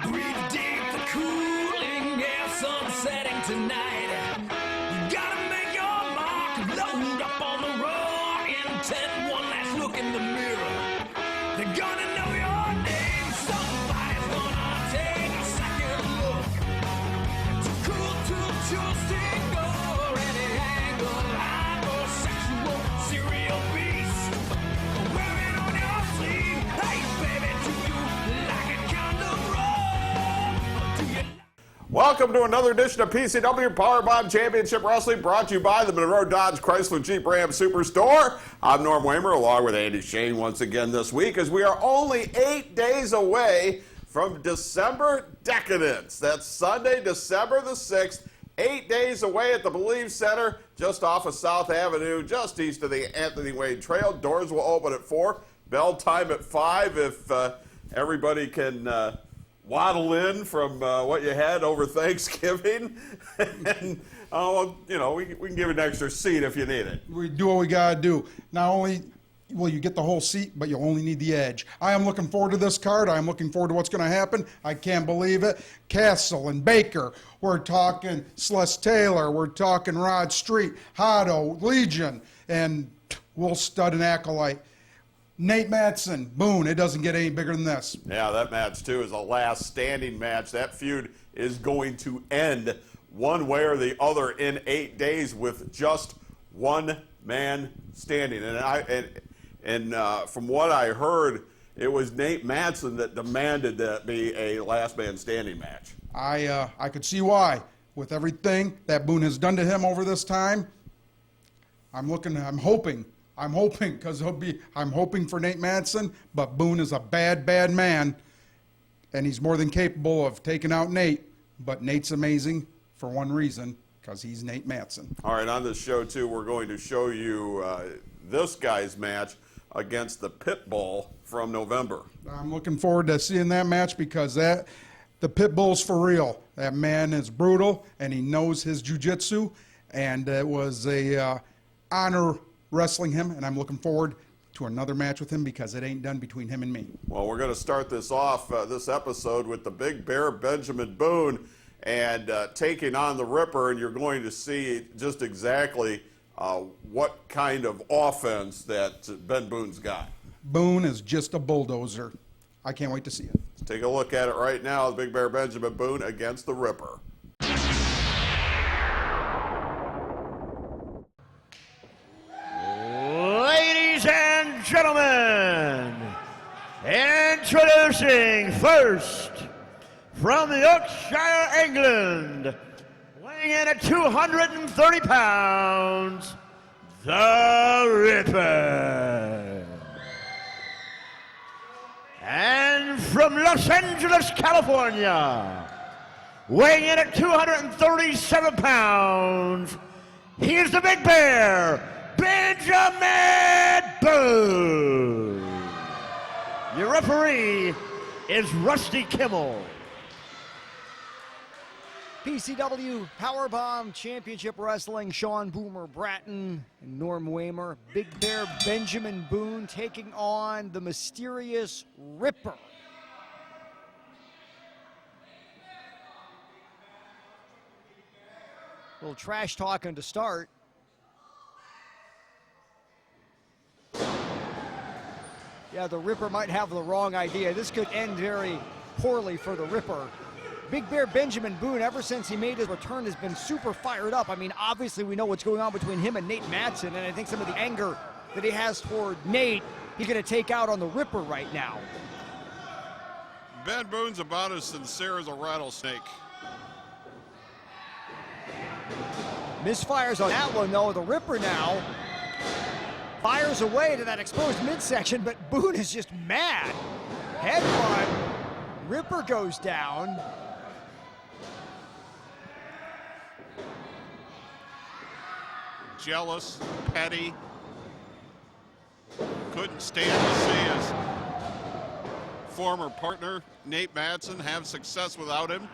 Breathe deep, the cooling air, sun setting tonight. You gotta make your mark, load up on the raw intent. One last look in the mirror. They're gonna know your name. Somebody's gonna take a second look. Too cool to choose single, any angle, hypersexual, serial beast. Wear it on your sleeve. Hey, baby, do you like it kind of raw? Do you? Welcome to another edition of PCW Powerbomb Championship Wrestling, brought to you by the Monroe Dodge Chrysler Jeep Ram Superstore. I'm Norm Waymer, along with Andy Shane once again this week, as we are only 8 days away from December Decadence. That's Sunday, December the 6th, 8 days away at the Believe Center, just off of South Avenue, just east of the Anthony Wayne Trail. Doors will open at 4, bell time at 5 if everybody can waddle in from what you had over Thanksgiving. And, we can give you an extra seat if you need it. We do what we got to do. Not only will you get the whole seat, but you'll only need the edge. I am looking forward to this card. I am looking forward to what's going to happen. I can't believe it. Castle and Baker. We're talking Celeste Taylor. We're talking Rod Street, Hotto, Legion, and Will Stud and Acolyte. Nate Matson, Boone. It doesn't get any bigger than this. Yeah, that match, too, is a last standing match. That feud is going to end one way or the other in 8 days with just one man standing. And from what I heard, it was Nate Matson that demanded that be a last man standing match. I could see why. With everything that Boone has done to him over this time, I'm hoping, because I'm hoping for Nate Matson, but Boone is a bad man, and he's more than capable of taking out Nate, but Nate's amazing for one reason, because he's Nate Matson. All right, on this show, too, we're going to show you this guy's match against the Pitbull from November. I'm looking forward to seeing that match because the Pitbull's for real. That man is brutal, and he knows his jiu-jitsu, and it was a honor wrestling him, and I'm looking forward to another match with him because it ain't done between him and me. Well, we're going to start this off, this episode, with the Big Bear, Benjamin Boone, and taking on the Ripper, and you're going to see just exactly what kind of offense that Ben Boone's got. Boone is just a bulldozer. I can't wait to see it. Let's take a look at it right now. The Big Bear, Benjamin Boone against the Ripper. Ladies and gentlemen, introducing first from Yorkshire, England, weighing in at 230 pounds, the Ripper. And from Los Angeles, California, weighing in at 237 pounds, here's the Big Bear, Benjamin Boone. Your referee is Rusty Kimmel. PCW Powerbomb Championship Wrestling, Sean Boomer Bratton and Norm Waymer. Big Bear Benjamin Boone taking on the mysterious Ripper. A little trash talking to start. Yeah, the Ripper might have the wrong idea. This could end very poorly for the Ripper. Big Bear Benjamin Boone, ever since he made his return, has been super fired up. I mean, obviously we know what's going on between him and Nate Matson, and I think some of the anger that he has toward Nate, he's going to take out on the Ripper right now. Ben Boone's about as sincere as a rattlesnake. Misfires on that one, though. The Ripper now fires away to that exposed midsection, but Boone is just mad. Headbutt. Ripper goes down. Jealous, petty, couldn't stand to see his former partner, Nate Matson, have success without him.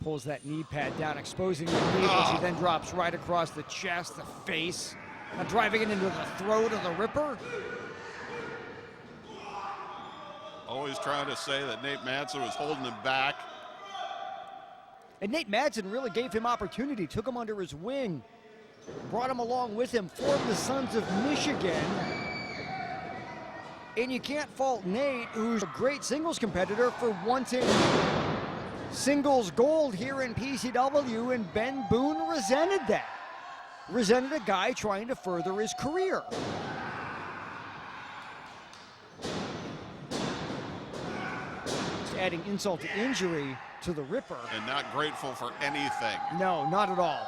Pulls that knee pad down, exposing the knee as he then drops right across the chest, the face. Now driving it into the throat of the Ripper. Always trying to say that Nate Madsen was holding him back. And Nate Madsen really gave him opportunity, took him under his wing, brought him along with him, formed the Sons of Michigan. And you can't fault Nate, who's a great singles competitor, for wanting singles gold here in PCW, and Ben Boone resented that. Resented a guy trying to further his career. Just adding insult to injury to the Ripper. And not grateful for anything. No, not at all.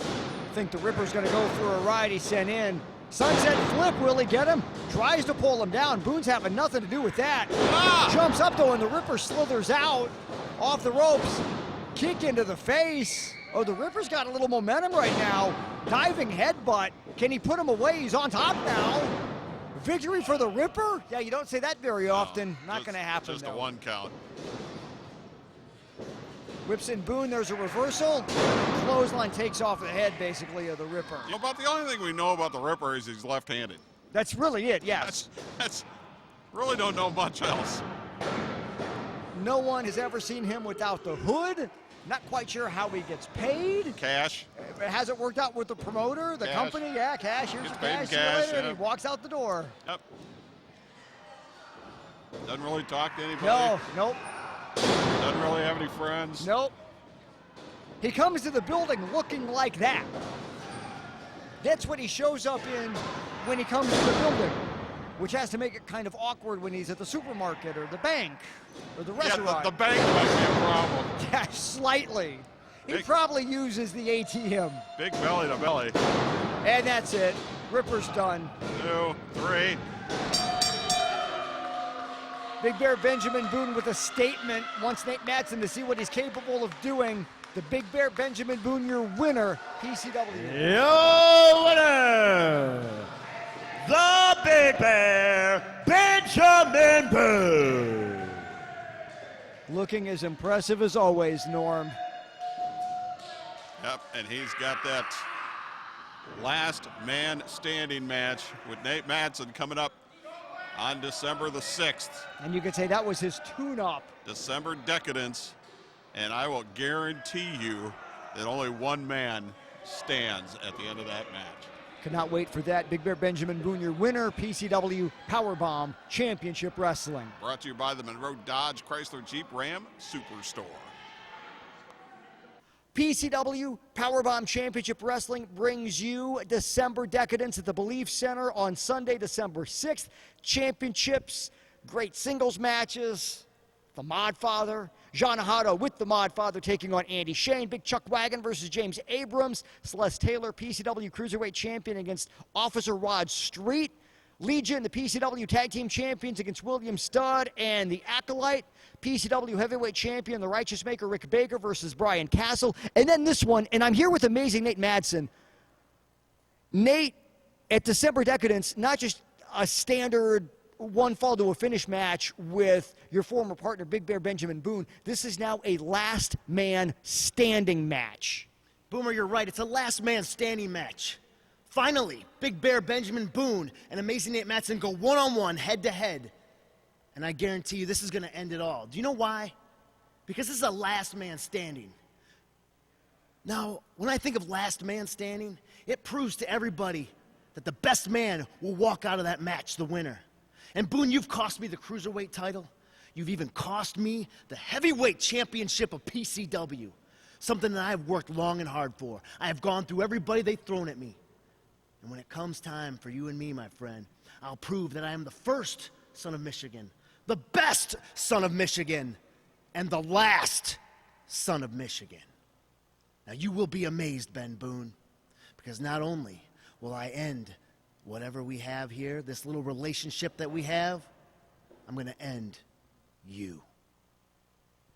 I think the Ripper's gonna go for a ride he sent in. Sunset flip, will he get him? Tries to pull him down. Boone's having nothing to do with that. Jumps up though, and the Ripper slithers out off the ropes. Kick into the face. Oh, the Ripper's got a little momentum right now. Diving headbutt. Can he put him away? He's on top now. Victory for the Ripper? Yeah, you don't say that very often. Not gonna happen Just though. a one count. Whips in Boone, there's a reversal. Clothesline takes off the head, basically, of the Ripper. You know, about the only thing we know about the Ripper is he's left-handed. That's really it, yes. That's really don't know much else. No one has ever seen him without the hood. Not quite sure how he gets paid. Cash. It hasn't worked out with the promoter, the Cash. company. Yeah, cash. Here's Gets the paid in cash. See you cash, later. And he yeah. walks out the door. Yep. Doesn't really talk to anybody. No, nope, Doesn't really have any friends. nope. He comes to the building looking like that. That's what he shows up in when he comes to the building, which has to make it kind of awkward when he's at the supermarket or the bank or the restaurant. Yeah, the bank might be a problem. Yeah, slightly. He Big- probably uses the ATM. Big belly to belly. And that's it. Ripper's done. 2, 3. Big Bear Benjamin Boone with a statement wants Nate Madsen to see what he's capable of doing. The Big Bear Benjamin Boone, your winner, PCW. Your winner, the Big Bear, Benjamin Boone. Looking as impressive as always, Norm. Yep, and he's got that last man standing match with Nate Madsen coming up on December the 6th. And you could say that was his tune-up. December Decadence, and I will guarantee you that only one man stands at the end of that match. Cannot wait for that. Big Bear Benjamin Boone, your winner, PCW Powerbomb Championship Wrestling. Brought to you by the Monroe Dodge Chrysler Jeep Ram Superstore. PCW Powerbomb Championship Wrestling brings you December Decadence at the Belief Center on Sunday, December 6th. Championships, great singles matches. The Modfather, John Ahado with the Modfather taking on Andy Shane. Big Chuck Wagon versus James Abrams. Celeste Taylor, PCW Cruiserweight Champion against Officer Rod Street. Legion, the PCW Tag Team Champions against William Studd and the Acolyte. PCW Heavyweight Champion, the Righteous Maker, Rick Baker versus Brian Castle. And then this one, and I'm here with amazing Nate Madsen. Nate, at December Decadence, not just a standard one fall to a finish match with your former partner, Big Bear Benjamin Boone. This is now a last man standing match. Boomer, you're right. It's a last man standing match. Finally, Big Bear Benjamin Boone and Amazing Nate Madsen go one-on-one, head-to-head. And I guarantee you this is going to end it all. Do you know why? Because this is a last man standing. Now, when I think of last man standing, it proves to everybody that the best man will walk out of that match the winner. And Boone, you've cost me the Cruiserweight title. You've even cost me the Heavyweight Championship of PCW. Something that I've worked long and hard for. I have gone through everybody they've thrown at me. And when it comes time for you and me, my friend, I'll prove that I am the first son of Michigan, the best son of Michigan, and the last son of Michigan. Now you will be amazed, Ben Boone, because not only will I end whatever we have here, this little relationship that we have, I'm going to end you.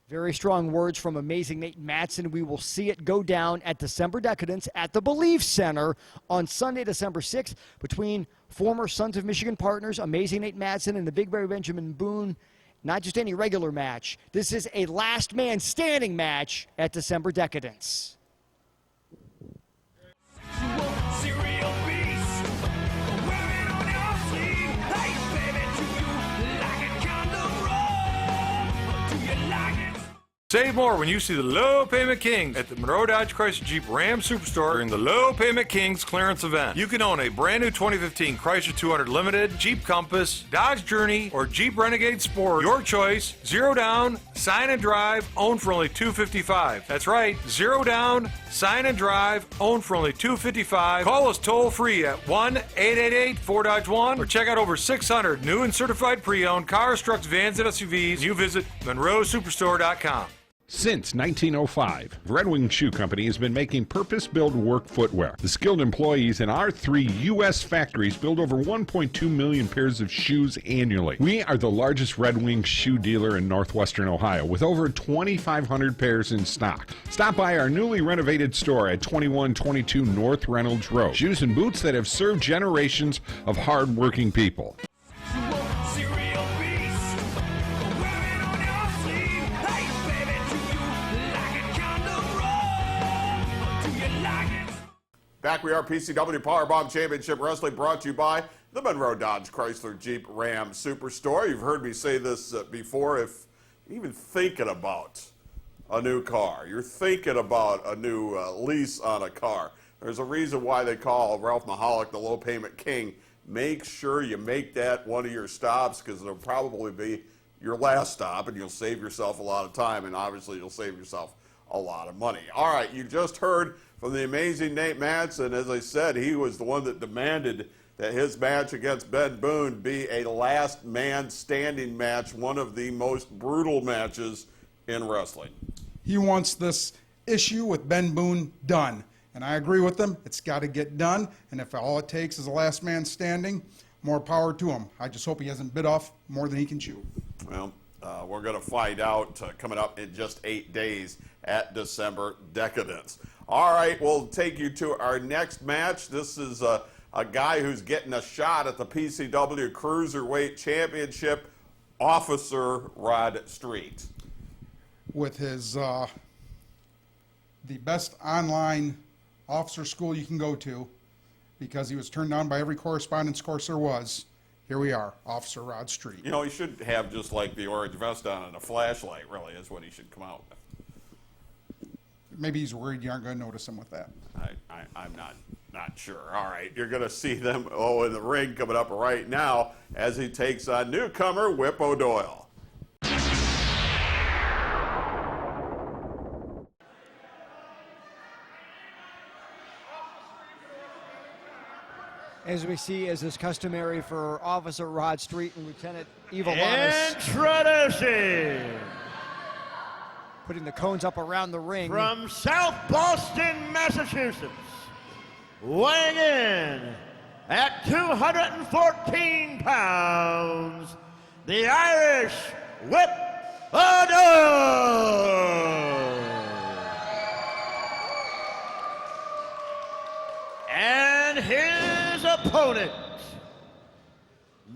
Very strong words from amazing Nate Madsen. We will see it go down at December Decadence at the Belief Center on Sunday, December 6th, between former Sons of Michigan partners, amazing Nate Madsen and the Big Bear Benjamin Boone. Not just any regular match. This is a last man standing match at December Decadence. Cereal beast. Save more when you see the Low Payment Kings at the Monroe Dodge Chrysler Jeep Ram Superstore during the Low Payment Kings clearance event. You can own a brand new 2015 Chrysler 200 Limited, Jeep Compass, Dodge Journey, or Jeep Renegade Sport. Your choice, 0 down, sign and drive, owned for only $255. That's right, 0 down, sign and drive, owned for only $255. Call us toll free at 1-888-4Dodge-1 or check out over 600 new and certified pre-owned cars, trucks, vans, and SUVs. You visit MonroeSuperstore.com. Since 1905, Red Wing Shoe Company has been making purpose-built work footwear. The skilled employees in our 3 U.S. factories build over 1.2 million pairs of shoes annually. We are the largest Red Wing shoe dealer in northwestern Ohio with over 2,500 pairs in stock. Stop by our newly renovated store at 2122 North Reynolds Road. Shoes and boots that have served generations of hard-working people. Cereal beast, wear it on your sleeve. Hey, baby, do you like it kind of raw? Do you like it? Back we are, PCW Powerbomb Championship Wrestling, brought to you by the Monroe Dodge Chrysler Jeep Ram Superstore. You've heard me say this before. If you're even thinking about a new car, you're thinking about a new lease on a car, there's a reason why they call Ralph Mahalik the Low Payment King. Make sure you make that one of your stops, because it'll probably be your last stop, and you'll save yourself a lot of time, and obviously you'll save yourself a lot of money. All right, you just heard from the amazing Nate Matson. As I said, he was the one that demanded that his match against Ben Boone be a last man standing match, one of the most brutal matches in wrestling. He wants this issue with Ben Boone done. And I agree with him. It's got to get done. And if all it takes is a last man standing, more power to him. I just hope he hasn't bit off more than he can chew. Well, we're going to find out coming up in just 8 days at December Decadence. All right, we'll take you to our next match. This is a guy who's getting a shot at the PCW Cruiserweight Championship, Officer Rod Street. With his the best online officer school you can go to, because he was turned down by every correspondence course there was. Here we are, Officer Rod Street. You know, he should have just like the orange vest on and a flashlight, really, is what he should come out with. Maybe he's worried you aren't going to notice him with that. I'm not sure. All right, you're going to see them in the ring coming up right now as he takes on newcomer Whip O'Doyle. As we see, as is customary for Officer Rod Street and Lieutenant Evil Manis, Introducing putting the cones up around the ring. from South Boston, Massachusetts, weighing in at 214 pounds, the Irish Whip O'Doyle. And his opponent,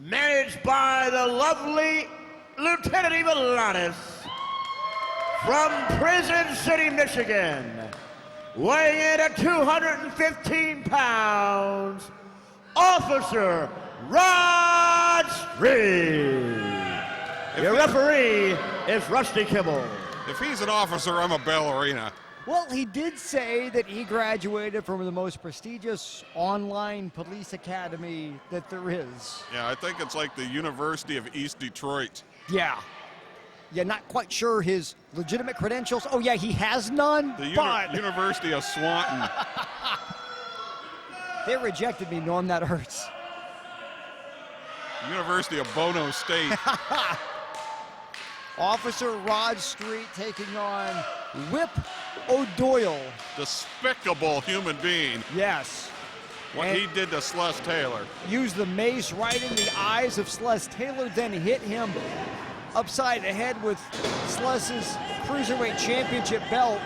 managed by the lovely Lieutenant Evil from Prison City, Michigan, weighing in at 215 pounds, Officer Rod Street. Your referee is Rusty Kibble. If he's an officer, I'm a ballerina. Well, he did say that he graduated from the most prestigious online police academy that there is. Yeah, I think it's like the University of East Detroit. Yeah. Yeah, not quite sure his legitimate credentials. Oh, yeah, he has none, but University of Swanton. they rejected me, Norm. That hurts. University of Bono State. Officer Rod Street taking on Whip O'Doyle. Despicable human being. Yes. What And he did to Celeste Taylor. used the mace right in the eyes of Celeste Taylor, then hit him upside the head with Celeste's Cruiserweight Championship belt.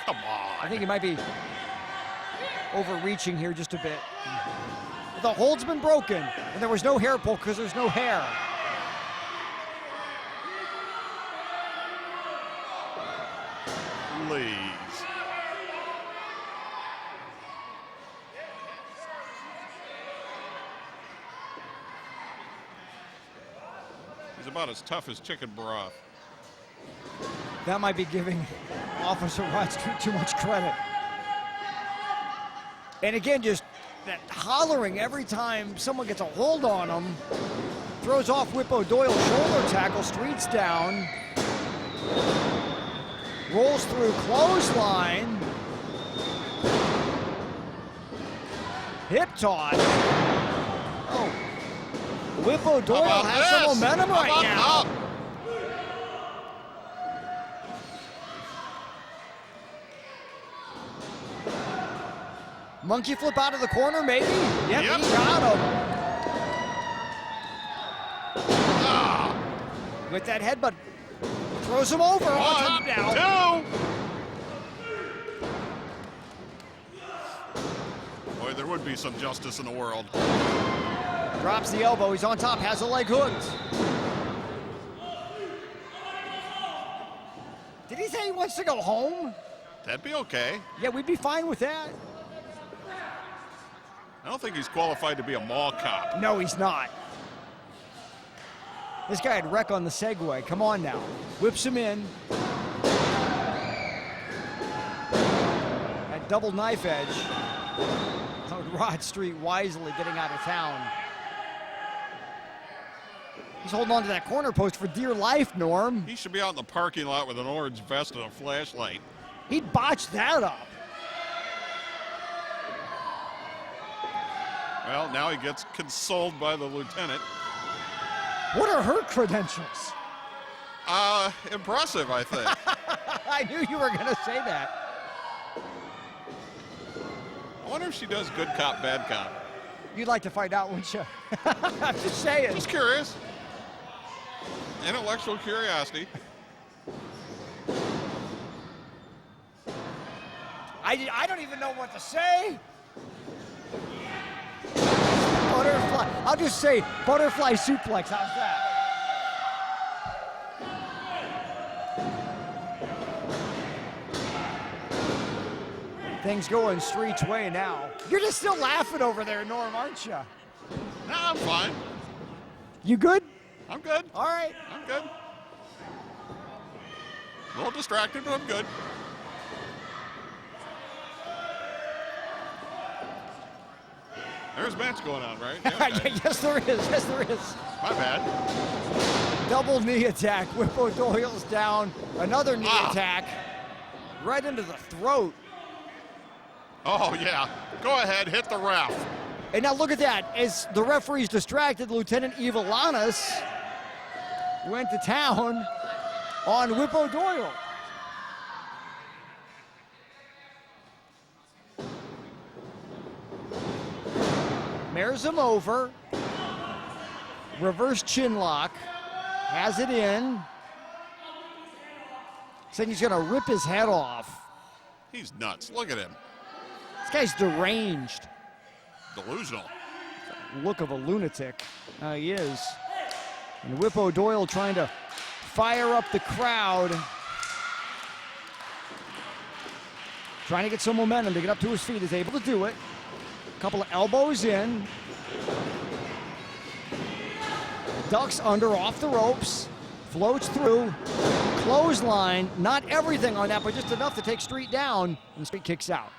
Come on. I think he might be overreaching here just a bit. The hold's been broken, and there was no hair pull because there's no hair. Please. He's about as tough as chicken broth. That might be giving Officer Rod Street too much credit. And again, just that hollering every time someone gets a hold on him. Throws off Whip O'Doyle's shoulder tackle. Street's down. Rolls through clothesline. Hip toss. Oh. Whip O'Doyle has some momentum right now. Monkey flip out of the corner, maybe? Yep. He got him. With that headbutt, throws him over. On top now. 2. Boy, there would be some justice in the world. Drops the elbow. He's on top. Has a leg hooked. Did he say he wants to go home? That'd be okay. Yeah, we'd be fine with that. I don't think he's qualified to be a mall cop. No, he's not. This guy had wreck on the Segway. Come on now. Whips him in. At double knife edge. Rod Street wisely getting out of town. He's holding on to that corner post for dear life, Norm. He should be out in the parking lot with an orange vest and a flashlight. He'd botch that up. Well, now he gets consoled by the lieutenant. What are her credentials? Impressive, I think. I knew you were going to say that. I wonder if she does good cop, bad cop. You'd like to find out, wouldn't you? I'm just saying. Just curious. Intellectual curiosity. I don't even know what to say. Butterfly. I'll just say butterfly suplex. How's that? Things going Street's way now. You're just still laughing over there, Norm, aren't you? No, I'm fine. You good? I'm good. All right. I'm good. A little distracted, but I'm good. There's a match going on, right? Yeah, okay. Yes, there is. Yes, there is. My bad. Double knee attack. Whip O'Doyle's down. Another knee attack. Right into the throat. Oh, yeah. Go ahead, hit the ref. And now look at that. As the referee's distracted, Lieutenant Ivalanis went to town on Whip O'Doyle. Mares him over. Reverse chin lock. Has it in. Saying he's going to rip his head off. He's nuts. Look at him. This guy's deranged. Delusional. Look of a lunatic. He is. And Whip O'Doyle trying to fire up the crowd. Trying to get some momentum to get up to his feet. Is able to do it. A couple of elbows in. Ducks under off the ropes. Floats through. Clothesline. Not everything on that, but just enough to take Street down. And Street kicks out.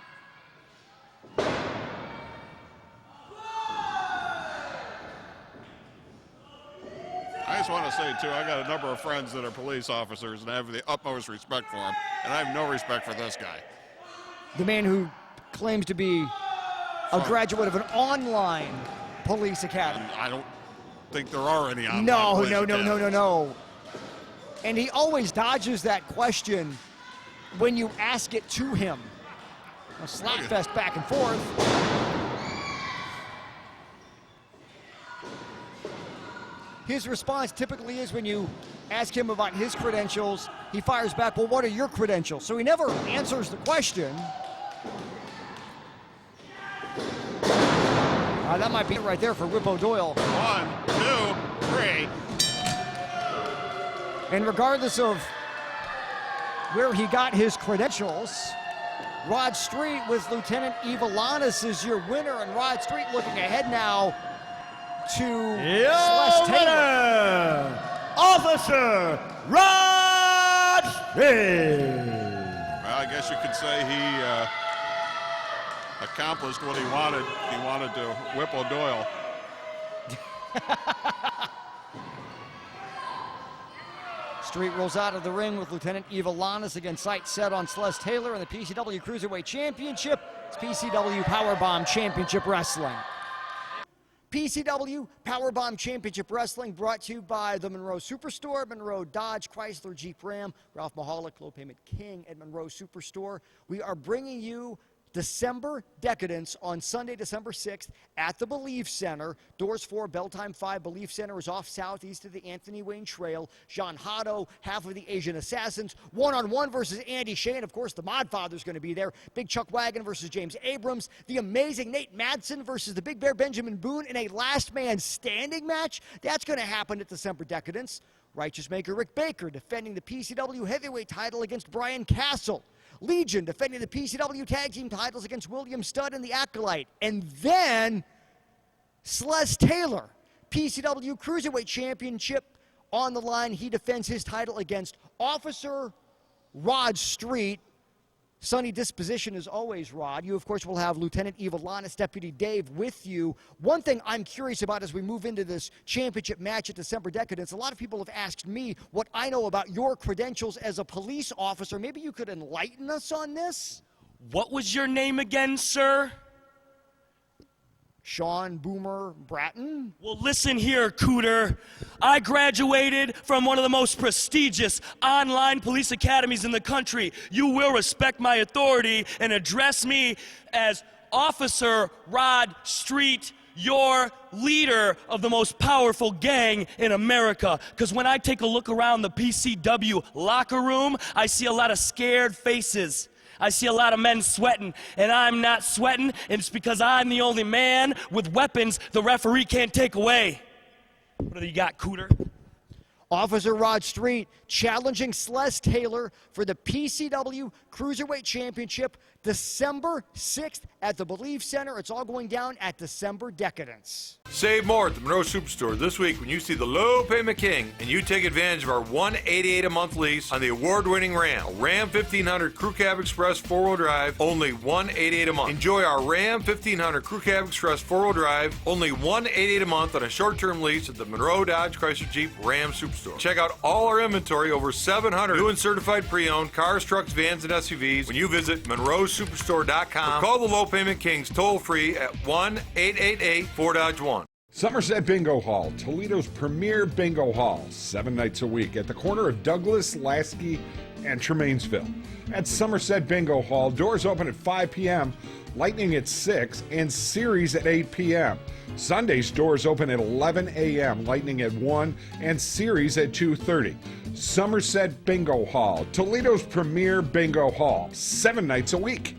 I just want to say, too, I got a number of friends that are police officers, and I have the utmost respect for them. And I have no respect for this guy. The man who claims to be a graduate of an online police academy. And I don't think there are any online police academies. No. And he always dodges that question when you ask it to him. A slap fest back and forth. His response typically is when you ask him about his credentials, he fires back, well, what are your credentials? So he never answers the question. That might be it right there for Whip O'Doyle. 1, 2, 3. And regardless of where he got his credentials, Rod Street with Lieutenant Ivalanis is your winner, and Rod Street looking ahead now to Celeste Taylor. Officer Rod Speed. Well, I guess you could say he accomplished what he wanted. He wanted to whip O'Doyle. Street rolls out of the ring with Lieutenant Eva Lannis against sights set on Celeste Taylor in the PCW Cruiserweight Championship. It's PCW Powerbomb Championship Wrestling. PCW Powerbomb Championship Wrestling brought to you by the Monroe Superstore, Monroe Dodge, Chrysler, Jeep Ram, Ralph Mahalik, Low Payment King at Monroe Superstore. We are bringing you December Decadence on Sunday, December 6th at the Believe Center. Doors 4, bell time 5. Believe Center is off southeast of the Anthony Wayne Trail. Jean Hado, half of the Asian Assassins. One-on-one versus Andy Shane. Of course, the Modfather's going to be there. Big Chuck Wagon versus James Abrams. The amazing Nate Madsen versus the Big Bear Benjamin Boone in a last man standing match. That's going to happen at December Decadence. Righteous Maker Rick Baker defending the PCW heavyweight title against Brian Castle. Legion defending the PCW tag team titles against William Studd and the Acolyte. And then Celeste Taylor, PCW Cruiserweight Championship on the line. He defends his title against Officer Rod Street. Sunny disposition as always, Rod. You, of course, will have Lieutenant Eva Lannis, Deputy Dave with you. One thing I'm curious about as we move into this championship match at December Decadence, a lot of people have asked me what I know about your credentials as a police officer. Maybe you could enlighten us on this? What was your name again, sir? Sean Boomer Bratton? Well, listen here, Cooter. I graduated from one of the most prestigious online police academies in the country. You will respect my authority and address me as Officer Rod Street, your leader of the most powerful gang in America. Because when I take a look around the PCW locker room, I see a lot of scared faces. I see a lot of men sweating, and I'm not sweating, and it's because I'm the only man with weapons the referee can't take away. What do you got, Cooter? Officer Rod Street challenging Celeste Taylor for the PCW Cruiserweight Championship December 6th at the Believe Center. It's all going down at December Decadence. Save more at the Monroe Superstore this week when you see the low payment king and you take advantage of our $188 a month lease on the award-winning Ram. A Ram 1500 Crew Cab Express 4-wheel drive, only $188 a month. Enjoy our Ram 1500 Crew Cab Express 4-wheel drive, only $188 a month on a short-term lease at the Monroe Dodge Chrysler Jeep Ram Superstore. Check out all our inventory, over 700 new and certified pre-owned cars, trucks, vans, and SUVs when you visit MonroeSuperstore.com or call the Low Payment Kings toll-free at 1-888-4-DODGE-1. Somerset Bingo Hall, Toledo's premier bingo hall, 7 nights a week at the corner of Douglas, Lasky, and Tremainsville. At Somerset Bingo Hall, doors open at 5 p.m., Lightning at 6, and Series at 8 p.m. Sundays, doors open at 11 a.m., Lightning at 1, and Series at 2:30. Somerset Bingo Hall, Toledo's premier bingo hall, 7 nights a week.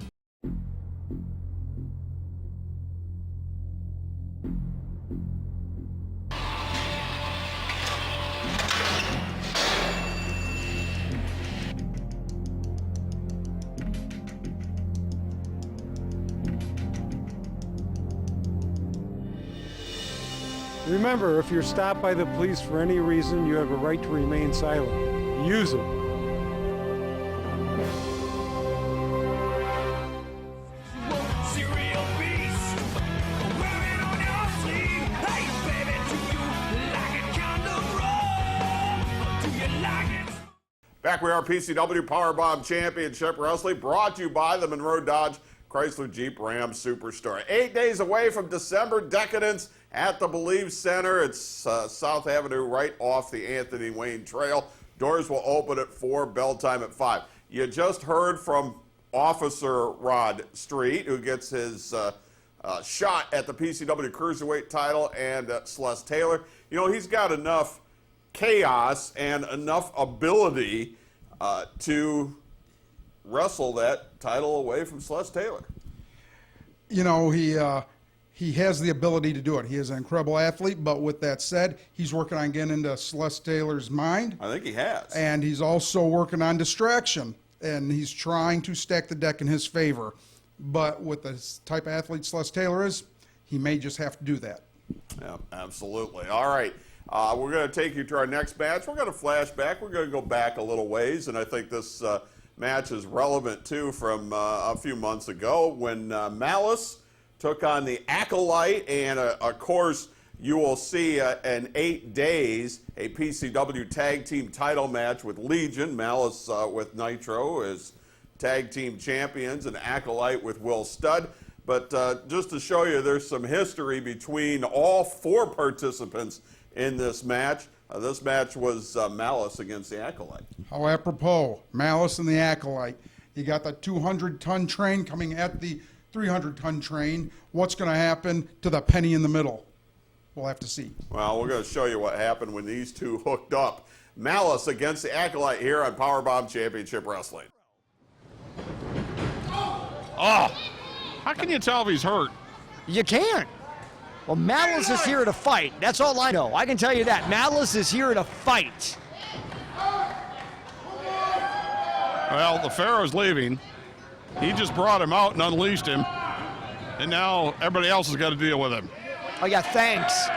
Remember, if you're stopped by the police for any reason, you have a right to remain silent. Use it. Cereal beast, wear it on your sleeve. Hey, baby, do you like it kind of raw? Do you like it? Back we are, PCW Powerbomb Championship Wrestling, brought to you by the Monroe Dodge Chrysler Jeep Ram Superstore. 8 days away from December Decadence at the Believe Center. It's South Avenue, right off the Anthony Wayne Trail. Doors will open at 4, bell time at 5. You just heard from Officer Rod Street, who gets his shot at the PCW Cruiserweight title, and Celeste Taylor. You know, he's got enough chaos and enough ability to wrestle that title away from Celeste Taylor. You know, he has the ability to do it. He is an incredible athlete, but with that said, he's working on getting into Celeste Taylor's mind. I think he has. And he's also working on distraction, and he's trying to stack the deck in his favor. But with the type of athlete Celeste Taylor is, he may just have to do that. Yeah, absolutely. All right. We're going to take you to our next match. We're going to flash back. We're going to go back a little ways, and I think this match is relevant, too, from a few months ago when Malice took on the Acolyte, and, of course, you will see in 8 days a PCW tag team title match with Legion, Malice with Nitro as tag team champions, and Acolyte with Will Studd. But just to show you, there's some history between all 4 participants in this match. This match was Malice against the Acolyte. How apropos, Malice and the Acolyte. You got the 200-ton train coming at the 300-ton train. What's going to happen to the penny in the middle? We'll have to see. Well, we're going to show you what happened when these two hooked up. Malice against the Acolyte here on Powerbomb Championship Wrestling. Oh, how can you tell if he's hurt? You can't. Well, Malice is here to fight. That's all I know. I can tell you that. Malice is here to fight. Well, the Pharaoh's leaving. He just brought him out and unleashed him. And now everybody else has got to deal with him. Oh, yeah, thanks.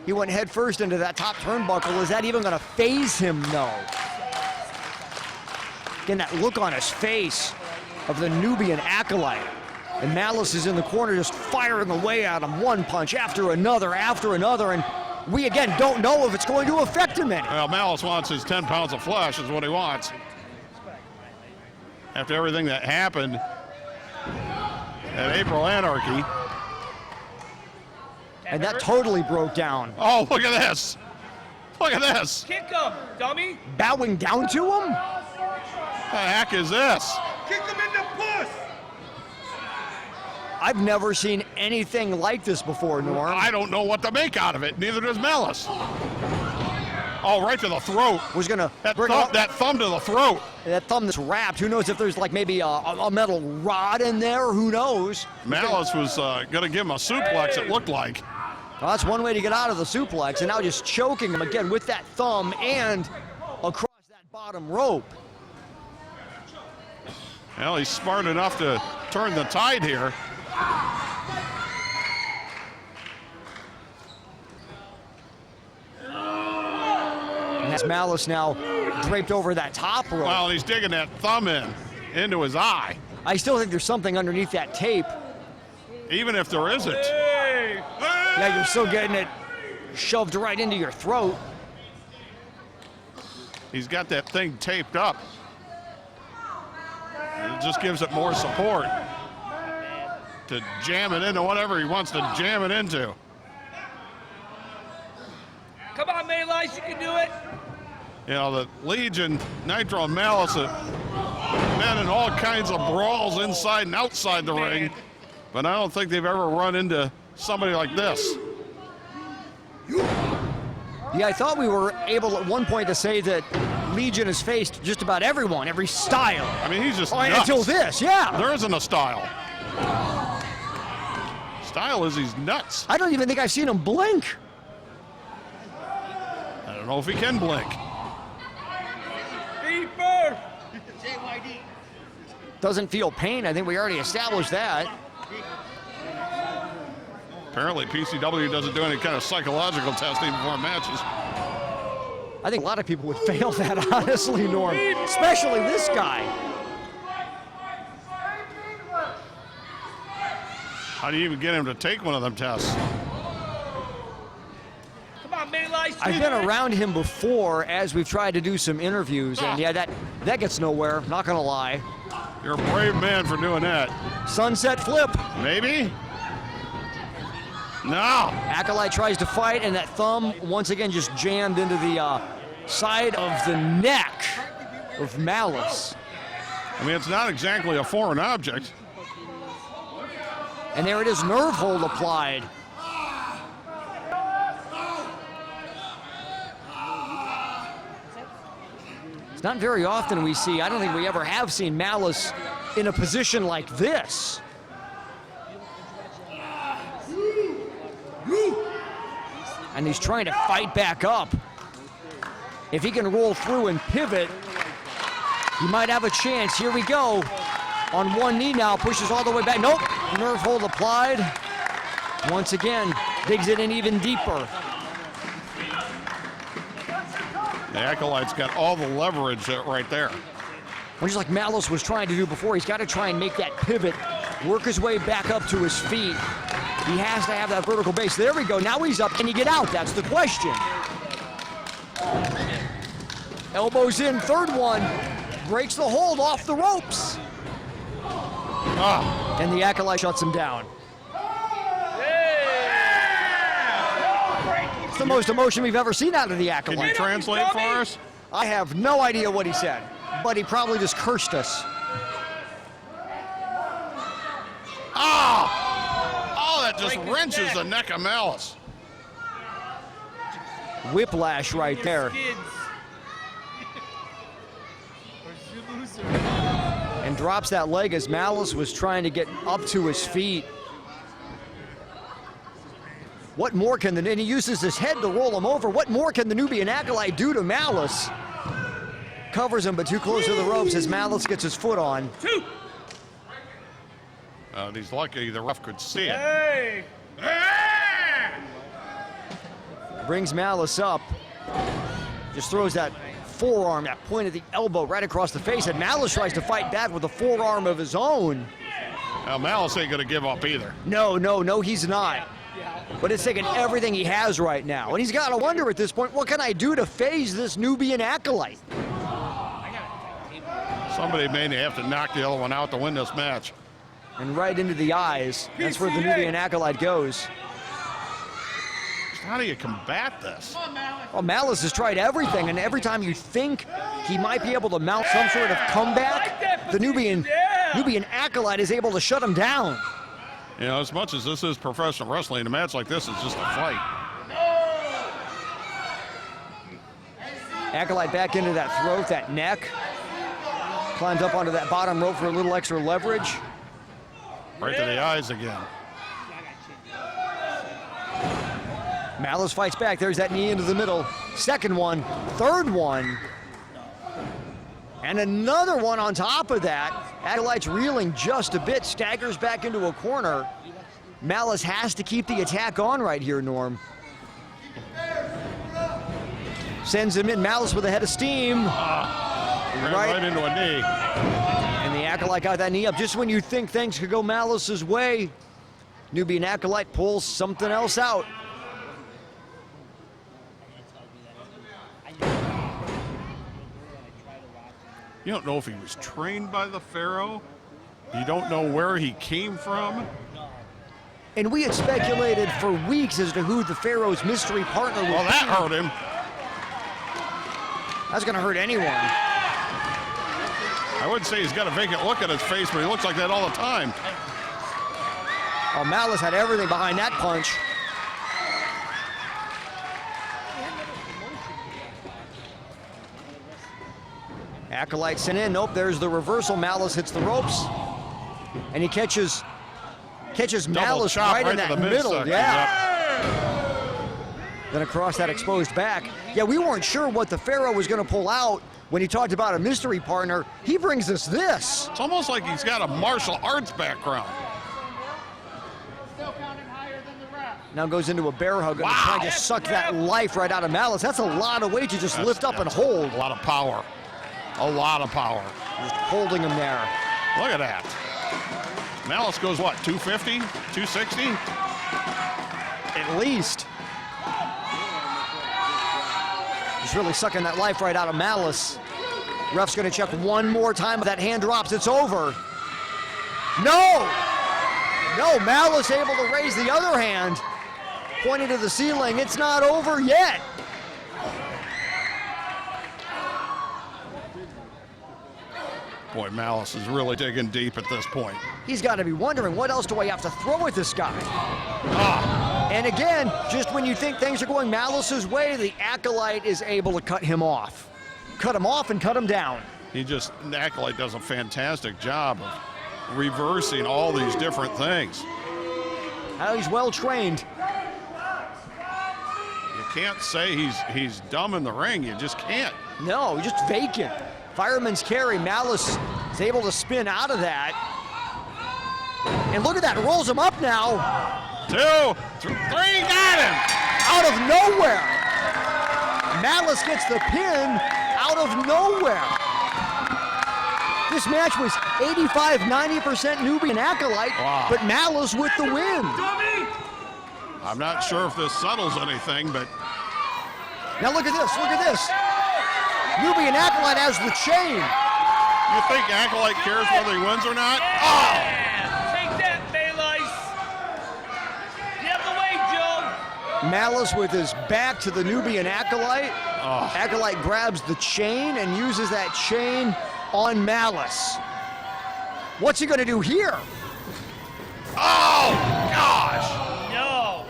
He went head first into that top turnbuckle. Is that even going to phase him? No. Again, that look on his face of the Nubian Acolyte. And Malice is in the corner just firing away at him, one punch after another, and we, again, don't know if it's going to affect him any. Well, Malice wants his 10 pounds of flesh is what he wants. After everything that happened at April Anarchy. And that totally broke down. Oh, look at this. Look at this. Kick him, dummy. Bowing down to him? What the heck is this? Kick him in the puss. I've never seen anything like this before, Norm. I don't know what to make out of it. Neither does Malice. Oh, right to the throat. Was gonna that thumb to the throat. That thumb that's wrapped. Who knows if there's like maybe a metal rod in there? Who knows? Malice was going to give him a suplex, it looked like. Well, that's one way to get out of the suplex, and now just choking him again with that thumb and across that bottom rope. Well, he's smart enough to turn the tide here. And that's Malice now draped over that top rope. Well, he's digging that thumb into his eye. I still think there's something underneath that tape. Even if there isn't. Yeah, you're still getting it shoved right into your throat. He's got that thing taped up. It just gives it more support to jam it into whatever he wants to jam it into. Come on, Maylice, you can do it. You know, the Legion, Nitro, and Malice have been in all kinds of brawls inside and outside the ring, but I don't think they've ever run into somebody like this. Yeah, I thought we were able at one point to say that Legion has faced just about everyone, every style. I mean, he's just nuts. Until this, yeah. There isn't a style. Style is he's nuts. I don't even think I've seen him blink. I don't know if he can blink. Doesn't feel pain. I think we already established that. Apparently PCW doesn't do any kind of psychological testing before matches. I think a lot of people would fail that, honestly, Norm. Especially this guy. How do you even get him to take one of them tests? Come on, Maylice. I've been around him before as we've tried to do some interviews, and yeah, that gets nowhere, not gonna lie. You're a brave man for doing that. Sunset flip. Maybe? No. Acolyte tries to fight, and that thumb once again just jammed into the side of the neck of Malice. I mean, it's not exactly a foreign object. And there it is, nerve hold applied. It's not very often we see, I don't think we ever have seen Malice in a position like this. And he's trying to fight back up. If he can roll through and pivot, he might have a chance. Here we go. On one knee now, pushes all the way back. Nope, nerve hold applied. Once again, digs it in even deeper. The Acolyte's got all the leverage right there. Well, just like Malice was trying to do before, he's got to try and make that pivot, work his way back up to his feet. He has to have that vertical base. There we go. Now he's up. Can he get out? That's the question. Elbows in. Third one. Breaks the hold off the ropes. And the Acolyte shuts him down. It's the most emotion we've ever seen out of the Acolyte. Can you translate for us? I have no idea what he said, but he probably just cursed us. Oh, that just wrenches the neck of Malice. Whiplash right there. And drops that leg as Malice was trying to get up to his feet. What more can and he uses his head to roll him over. What more can the Nubian Acolyte do to Malice? Covers him, but too close to the ropes as Malice gets his foot on. He's lucky the ref could see it. Brings Malice up. Just throws that forearm, that point of the elbow right across the face, and Malice tries to fight back with a forearm of his own. Now, Malice ain't gonna give up either. No, he's not. But it's taking everything he has right now. And he's got to wonder at this point, what can I do to phase this Nubian Acolyte? Somebody may have to knock the other one out to win this match. And right into the eyes. That's where the Nubian Acolyte goes. How do you combat this? Well, Malice has tried everything, and every time you think he might be able to mount some sort of comeback, the Nubian Acolyte is able to shut him down. You know, as much as this is professional wrestling, a match like this is just a fight. Acolyte back into that throat, that neck. Climbs up onto that bottom rope for a little extra leverage. Right to the eyes again. Malice fights back. There's that knee into the middle. Second one, third one. And another one on top of that. Acolyte's reeling just a bit, staggers back into a corner. Malice has to keep the attack on right here, Norm. Sends him in. Malice with a head of steam. Right into a knee. And the Acolyte got that knee up just when you think things could go Malice's way. Nubian Acolyte pulls something else out. You don't know if he was trained by the Pharaoh. You don't know where he came from. And we had speculated for weeks as to who the Pharaoh's mystery partner would be. Well, that hurt him. That's going to hurt anyone. I wouldn't say he's got a vacant look at his face, but he looks like that all the time. Oh, Malice had everything behind that punch. Acolyte sent in. Nope, there's the reversal. Malice hits the ropes. And he catches Malice right in that middle. Yeah. Then across that exposed back. Yeah, we weren't sure what the Pharaoh was going to pull out when he talked about a mystery partner. He brings us this. It's almost like he's got a martial arts background. Now goes into a bear hug and trying to suck that life right out of Malice. That's a lot of weight to just lift up and hold. A lot of power. A lot of power. Just holding him there. Look at that. Malice goes what, 250, 260? At least. Just really sucking that life right out of Malice. Ref's gonna check one more time. If that hand drops, it's over. No! No, Malice able to raise the other hand, pointing to the ceiling. It's not over yet. Boy, Malice is really digging deep at this point. He's got to be wondering, what else do I have to throw at this guy? And again, just when you think things are going Malice's way, the Acolyte is able to cut him off. Cut him off and cut him down. The Acolyte does a fantastic job of reversing all these different things. He's well trained. You can't say he's dumb in the ring. You just can't. No, he's just vacant. Fireman's carry. Malice is able to spin out of that. And look at that, rolls him up now. 2, 3, got him! Out of nowhere. Malice gets the pin out of nowhere. This match was 85-90% Nubian Acolyte, but Malice with the win. I'm not sure if this settles anything, but Now look at this, look at this. Nubian Acolyte has the chain. you think Acolyte cares whether he wins or not? Take that, Baelice. You have the way, Joe. Malice with his back to the Nubian Acolyte. Acolyte grabs the chain and uses that chain on Malice. What's he gonna do here? Oh, gosh! No.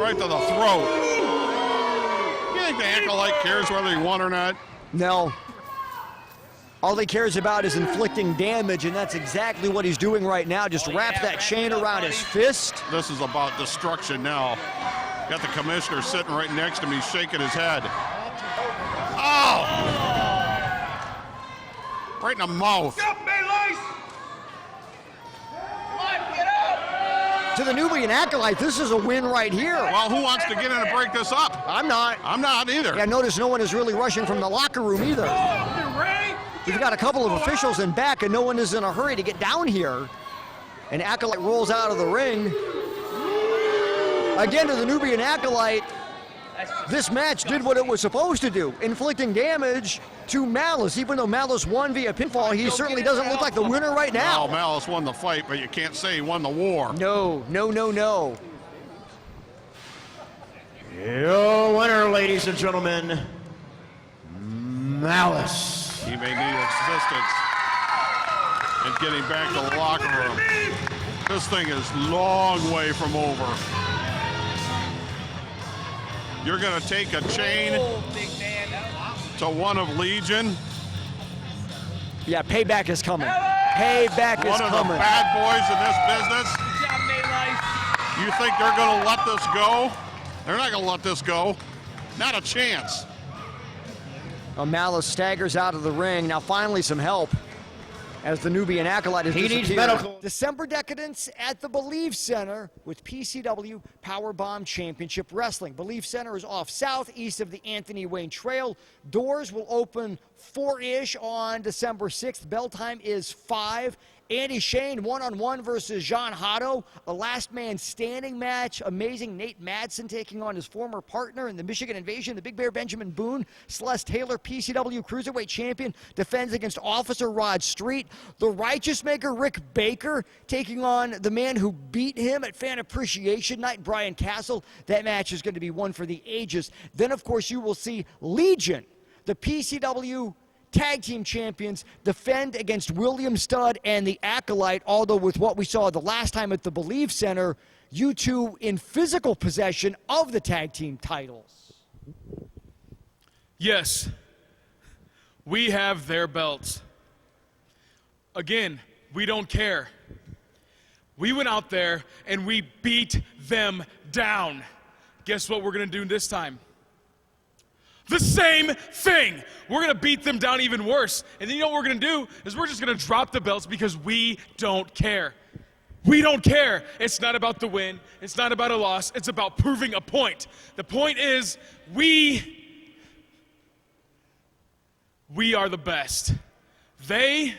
Right to the throat. You think the Acolyte cares whether he won or not? No. All he cares about is inflicting damage, and that's exactly what he's doing right now. Just wraps that chain around his fist. This is about destruction now. Got the commissioner sitting right next to me, shaking his head. Oh! Right in the mouth. To the Nubian Acolyte, this is a win right here. Well, who wants to get in and break this up? I'm not. I'm not either. Yeah, notice no one is really rushing from the locker room either. We've got a couple of officials in back, and no one is in a hurry to get down here. And Acolyte rolls out of the ring. Again, to the Nubian Acolyte, this match did what it was supposed to do, inflicting damage to Malice. Even though Malice won via pinfall, he certainly doesn't look like the winner right now. No, Malice won the fight, but you can't say he won the war. No, no, no, no. Your winner, ladies and gentlemen, Malice. He may need assistance in getting back to the locker room. This thing is long way from over. You're going to take a chain to one of Legion. Yeah, payback is coming. Payback is One of the coming. bad boys in this business. Good job, Baelice. You think they're going to let this go? They're not going to let this go. Not a chance. Malice staggers out of the ring. Now finally some help as the Nubian Acolyte has He needs disappeared. medical. December Decadence at the Believe Center with PCW Powerbomb Championship Wrestling. Believe Center is off south, east of the Anthony Wayne Trail. Doors will open 4-ish on December 6th. Bell time is 5. Andy Shane one-on-one versus Jean Hotto. A last man standing match. Amazing Nate Madsen taking on his former partner in the Michigan Invasion, the Big Bear Benjamin Boone. Celeste Taylor, PCW Cruiserweight Champion, defends against Officer Rod Street. The Righteous Maker Rick Baker taking on the man who beat him at Fan Appreciation Night, Brian Castle. That match is going to be one for the ages. Then, of course, you will see Legion, the PCW Tag Team Champions, defend against William Studd and the Acolyte, although with what we saw the last time at the Believe Center, you two in physical possession of the tag team titles. Yes, we have their belts. Again, we don't care. We went out there and we beat them down. Guess what we're going to do this time? The same thing. We're going to beat them down even worse. And then you know what we're going to do is we're just going to drop the belts because we don't care. We don't care. It's not about the win. It's not about a loss. It's about proving a point. The point is we are the best. They're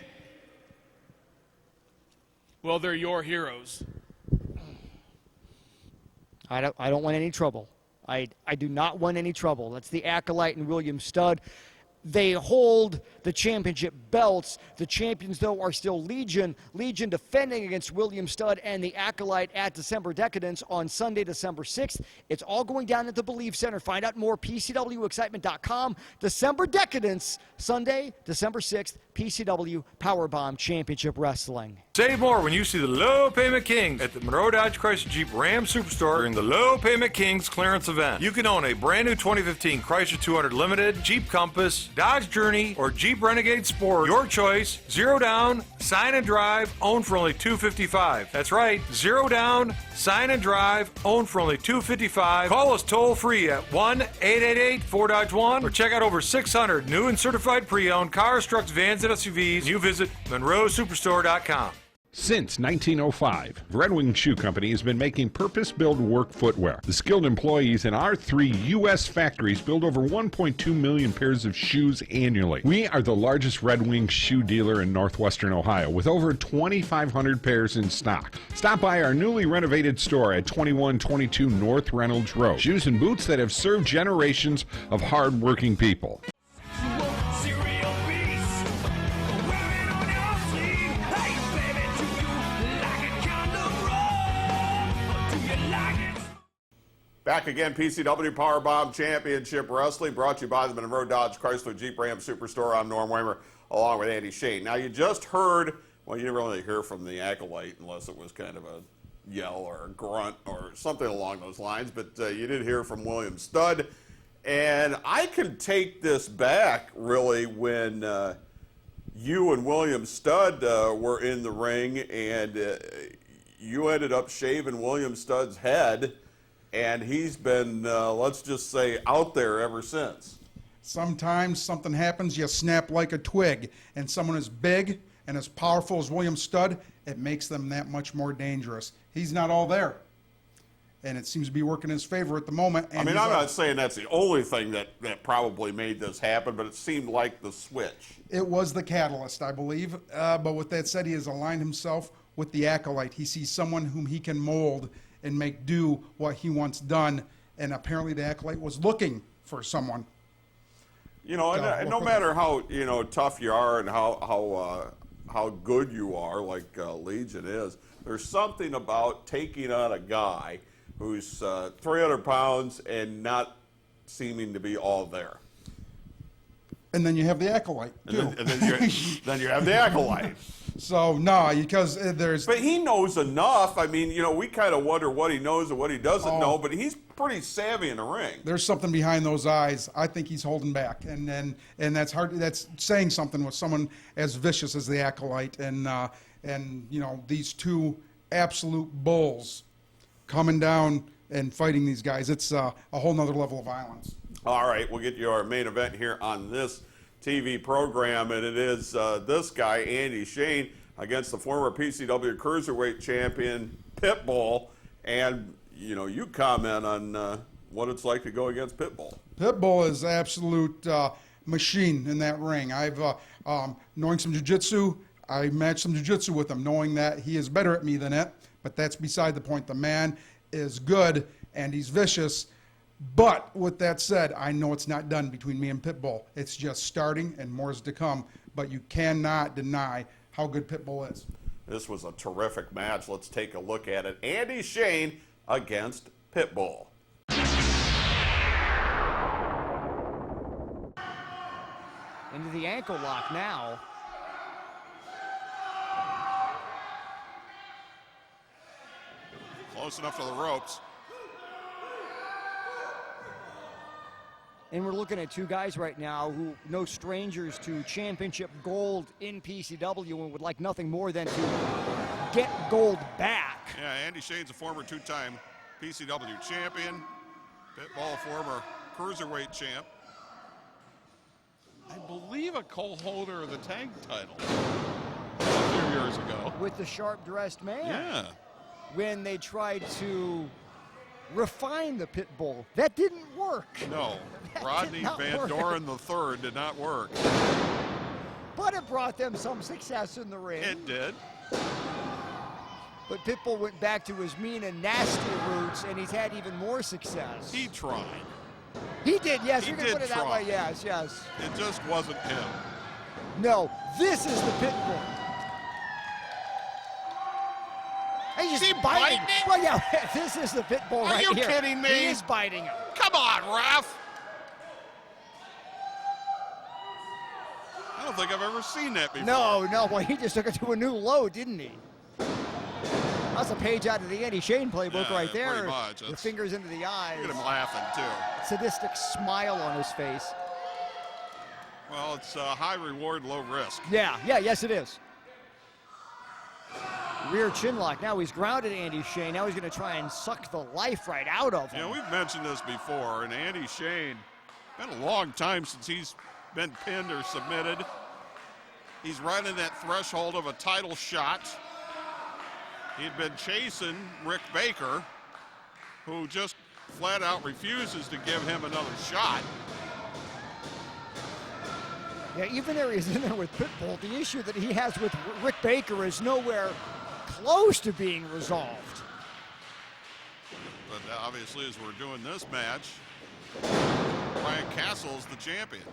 your heroes. I don't want any trouble. I do not want any trouble. That's the Acolyte and William Studd. They hold the championship belts. The champions, though, are still Legion. Legion defending against William Studd and the Acolyte at December Decadence on Sunday, December 6th. It's all going down at the Believe Center. Find out more, PCWexcitement.com. December Decadence, Sunday, December 6th, PCW Powerbomb Championship Wrestling. Save more when you see the Low Payment Kings at the Monroe Dodge Chrysler Jeep Ram Superstore during the Low Payment Kings clearance event. You can own a brand new 2015 Chrysler 200 Limited, Jeep Compass, Dodge Journey, or Jeep Renegade Sport. Your choice. 0 down, sign and drive, owned for only $255. That's right, 0 down, sign and drive, owned for only $255. Call us toll free at 1-888-4-DODGE-1 or check out over 600 new and certified pre-owned cars, trucks, vans, and SUVs. You visit MonroeSuperstore.com. Since 1905, Red Wing Shoe Company has been making purpose-built work footwear. The skilled employees in our 3 U.S. factories build over 1.2 million pairs of shoes annually. We are the largest Red Wing shoe dealer in northwestern Ohio with over 2,500 pairs in stock. Stop by our newly renovated store at 2122 North Reynolds Road. Shoes and boots that have served generations of hard-working people. Cereal beast, wear it on your sleeve. Hey, baby, do you like it kind of raw? Or do you like it? Back again, PCW Powerbomb Championship Wrestling, brought to you by the Monroe Dodge Chrysler Jeep Ram Superstore. I'm Norm Weimer, along with Andy Shane. Now, you just heard, well, you didn't really hear from the Acolyte unless it was kind of a yell or a grunt or something along those lines, but you did hear from William Studd. And I can take this back, really, when you and William Studd were in the ring, and you ended up shaving William Studd's head, and he's been, let's just say, out there ever since. Sometimes something happens, you snap like a twig, and someone as big and as powerful as William Studd, it makes them that much more dangerous. He's not all there, and it seems to be working in his favor at the moment. And I mean, I'm not saying that's the only thing that probably made this happen, but it seemed like the switch. It was the catalyst, I believe. But with that said, he has aligned himself with the Acolyte. He sees someone whom he can mold and make do what he wants done, and apparently the Acolyte was looking for someone. You know, and no matter how, you know, tough you are and how good you are, like Legion is, there's something about taking on a guy who's 300 pounds and not seeming to be all there. And then you have the Acolyte, too. And then you have the Acolyte. So, no, because there's... But he knows enough. I mean, you know, we kind of wonder what he knows and what he doesn't know, but he's pretty savvy in the ring. There's something behind those eyes. I think he's holding back, and that's hard. That's saying something with someone as vicious as the Acolyte, and you know, these two absolute bulls coming down and fighting these guys. It's a whole nother level of violence. All right, we'll get you our main event here on this TV program, and it is this guy, Andy Shane, against the former PCW Cruiserweight Champion, Pitbull. And, you know, you comment on what it's like to go against Pitbull. Pitbull is absolute machine in that ring. I've, knowing some jiu-jitsu, I matched some jiu-jitsu with him, knowing that he is better at me than it, but that's beside the point. The man is good, and he's vicious. But with that said, I know it's not done between me and Pitbull. It's just starting, and more is to come. But you cannot deny how good Pitbull is. This was a terrific match. Let's take a look at it. Andy Shane against Pitbull. Into the ankle lock now. Close enough to the ropes. And we're looking at two guys right now who no strangers to championship gold in PCW and would like nothing more than to get gold back. Yeah, Andy Shane's a former two-time PCW champion. Pitbull, former cruiserweight champ. I believe a co-holder of the tag title a few years ago. With the sharp-dressed man. Yeah. When they tried to refine the Pitbull. That didn't work. No, Rodney Van Doren III did not work. But it brought them some success in the ring. It did. But Pitbull went back to his mean and nasty roots, and he's had even more success. He tried. He did, yes. He You can did put it that try. way, yes, yes. It just wasn't him. No, this is the Pitbull. He's he biting. biting? Well, yeah, this is the Pitbull right here. Are you kidding me? He is biting him. Come on, ref. I don't think I've ever seen that before. No, well, he just took it to a new low, didn't he? That's a page out of the Andy Shane playbook right there. Pretty much. The fingers into the eyes. Look at him laughing, too. Sadistic smile on his face. Well, it's high reward, low risk. Yeah, yes it is. Rear chin lock. Now he's grounded Andy Shane. Now he's going to try and suck the life right out of him. Yeah, we've mentioned this before, and Andy Shane, been a long time since he's been pinned or submitted. He's right in that threshold of a title shot. He'd been chasing Rick Baker, who just flat out refuses to give him another shot. Yeah, even there he's in there with Pitbull. The issue that he has with Rick Baker is nowhere close to being resolved. But obviously, as we're doing this match, Brian Castle's the champion.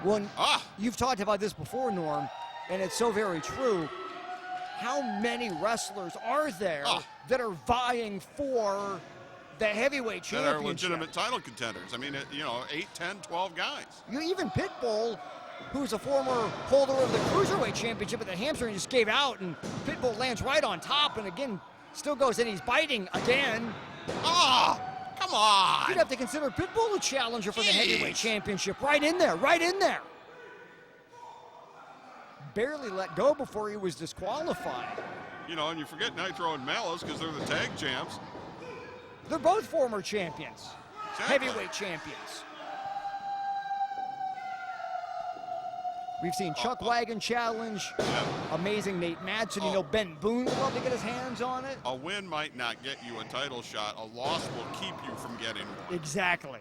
Well, you've talked about this before, Norm, and it's so very true. How many wrestlers are there that are vying for the heavyweight championship? That are legitimate title contenders. I mean, 8, 10, 12 guys. Even Pitbull, who's a former holder of the Cruiserweight Championship at the hamstring, just gave out, and Pitbull lands right on top, and again, still goes in. He's biting again. Come on. You'd have to consider Pitbull a challenger for the heavyweight championship. Right in there, right in there. Barely let go before he was disqualified. And you forget Nitro and Malice because they're the tag champs. They're both former champions, Exactly. heavyweight champions. We've seen Chuck Wagon challenge, amazing Nate Madsen. Ben Boone would love to get his hands on it. A win might not get you a title shot. A loss will keep you from getting one. Exactly.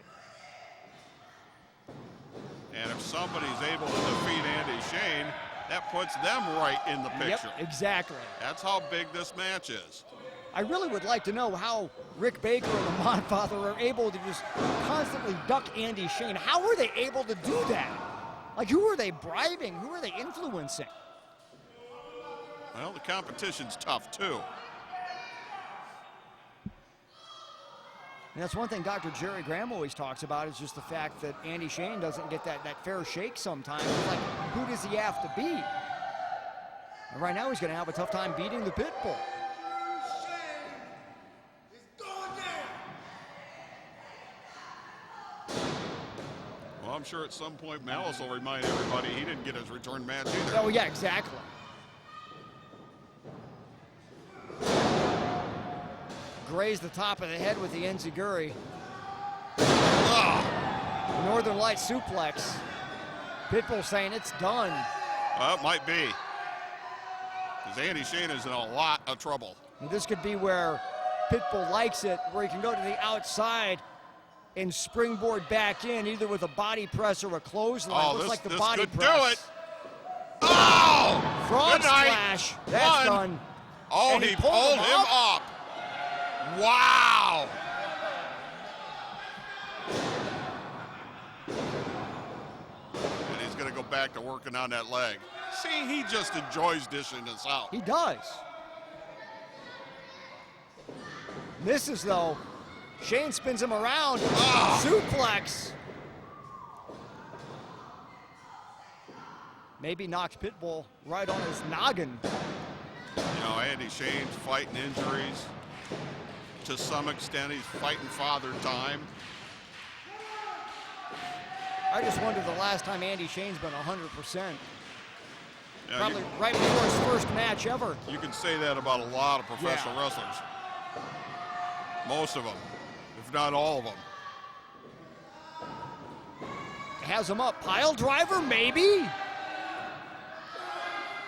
And if somebody's able to defeat Andy Shane, that puts them right in the picture. Yep, exactly. That's how big this match is. I really would like to know how Rick Baker and the Modfather are able to just constantly duck Andy Shane. How are they able to do that? Like, who are they bribing? Who are they influencing? Well, the competition's tough, too. And that's one thing Dr. Jerry Graham always talks about, is just the fact that Andy Shane doesn't get that fair shake sometimes. It's like, who does he have to beat? And right now he's going to have a tough time beating the Pitbull. Well, I'm sure at some point Malice will remind everybody he didn't get his return match either. Oh, yeah, exactly. Grazed the top of the head with the enziguri. Northern Light suplex. Pitbull saying it's done. Well, it might be. Because Andy Shane is in a lot of trouble. And this could be where Pitbull likes it, where he can go to the outside and springboard back in, either with a body press or a clothesline. Looks like the body could press. do it. Oh! Frog Good night. splash. That's done. Oh, And he pulled him up. Wow! And he's going to go back to working on that leg. See, he just enjoys dishing this out. He does. Misses, though. Shane spins him around. Suplex. Maybe knocks Pitbull right on his noggin. Andy Shane's fighting injuries. To some extent, he's fighting father time. I just wonder the last time Andy Shane's been 100%. Yeah, Probably right before his first match ever. You can say that about a lot of professional wrestlers. Most of them, if not all of them. Has him up. Pile driver, maybe?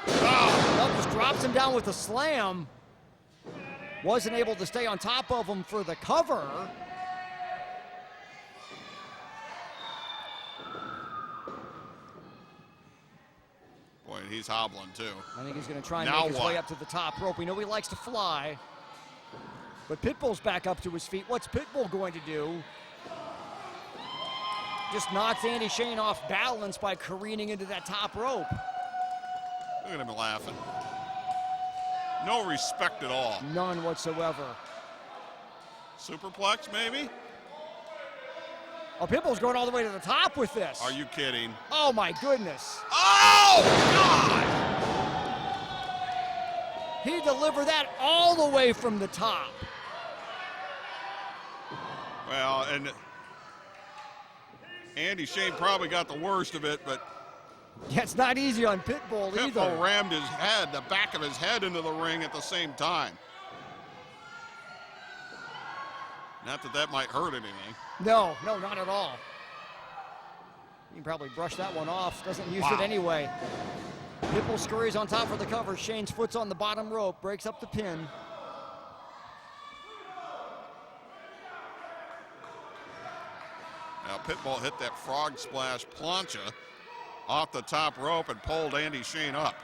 Nope, just drops him down with a slam. Wasn't able to stay on top of him for the cover. Boy, and he's hobbling too. I think he's going to try and Now make his what? way up to the top rope. We know he likes to fly. But Pitbull's back up to his feet. What's Pitbull going to do? Just knocks Andy Shane off balance by careening into that top rope. Look at him laughing. No respect at all. None whatsoever. Superplex, maybe? Oh, Pitbull's going all the way to the top with this. Are you kidding? Oh, my goodness. Oh, God! He delivered that all the way from the top. Well, and Andy Shane probably got the worst of it, but Yeah, it's not easy on Pitbull either. Pitbull rammed his head, the back of his head, into the ring at the same time. Not that that might hurt anything. No, not at all. You can probably brush that one off. Doesn't use it anyway. Pitbull scurries on top for the cover. Shane's foot's on the bottom rope, breaks up the pin. Now Pitbull hit that frog splash plancha off the top rope and pulled Andy Shane up.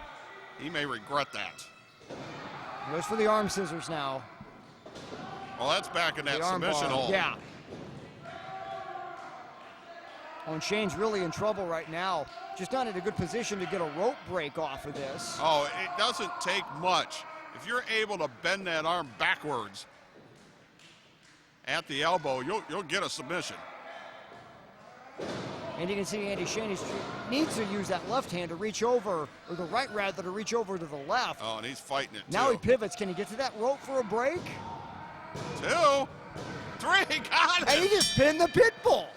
He may regret that. Goes for the arm scissors now. Well, that's back in that submission hold. Yeah. Oh, and Shane's really in trouble right now. Just not in a good position to get a rope break off of this. Oh, it doesn't take much. If you're able to bend that arm backwards at the elbow, you'll get a submission. And you can see Andy Shane needs to use that left hand to reach over, or the right rather, to reach over to the left. Oh, and he's fighting it Now too. he pivots. Can he get to that rope for a break? 2, 3, got it! And he just pinned the Pitbull.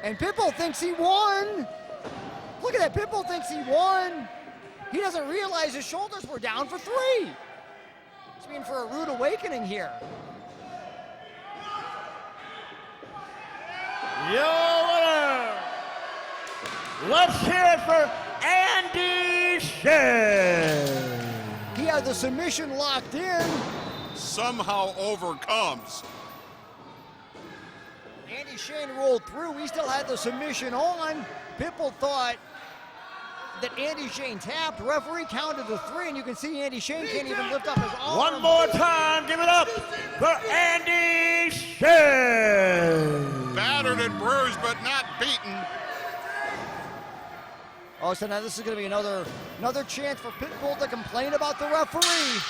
And Pitbull thinks he won. Look at that, Pitbull thinks he won. He doesn't realize his shoulders were down for 3. It's been for a rude awakening here. Your winner. Let's hear it for Andy Shane. He had the submission locked in. Somehow overcomes. Andy Shane rolled through. He still had the submission on. Pitbull thought that Andy Shane tapped. Referee counted to 3, and you can see Andy Shane can't even lift up his arm. One more time, give it up for Andy Shane. Battered and bruised, but not beaten. Oh, so now this is going to be another chance for Pitbull to complain about the referee.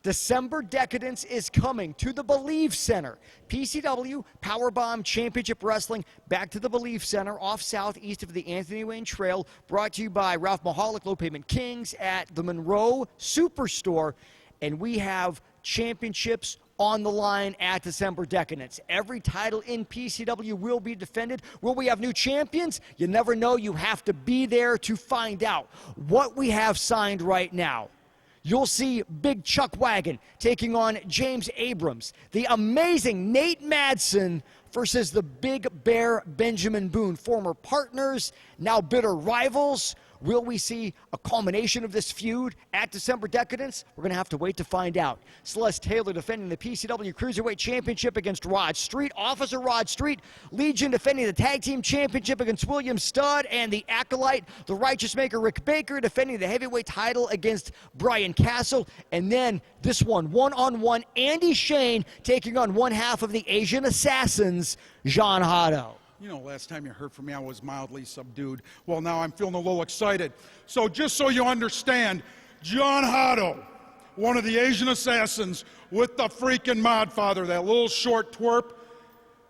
December Decadence is coming to the Believe Center. PCW Powerbomb Championship Wrestling back to the Believe Center off southeast of the Anthony Wayne Trail, brought to you by Ralph Mahalik, Low Payment Kings at the Monroe Superstore. And we have championships on the line at December Decadence. Every title in PCW will be defended. Will we have new champions? You never know. You have to be there to find out. What we have signed right now: you'll see Big Chuck Wagon taking on James Abrams. The amazing Nate Madsen versus the Big Bear Benjamin Boone. Former partners, now bitter rivals. Will we see a culmination of this feud at December Decadence? We're going to have to wait to find out. Celeste Taylor defending the PCW Cruiserweight Championship against Rod Street. Officer Rod Street. Legion defending the Tag Team Championship against William Studd. And the Acolyte, the Righteous Maker Rick Baker, defending the Heavyweight title against Brian Castle. And then this one-on-one, Andy Shane taking on one half of the Asian Assassins, Jean Hotto. You know, last time you heard from me, I was mildly subdued. Well, now I'm feeling a little excited. So just so you understand, John Hotto, one of the Asian Assassins with the freaking Modfather, that little short twerp,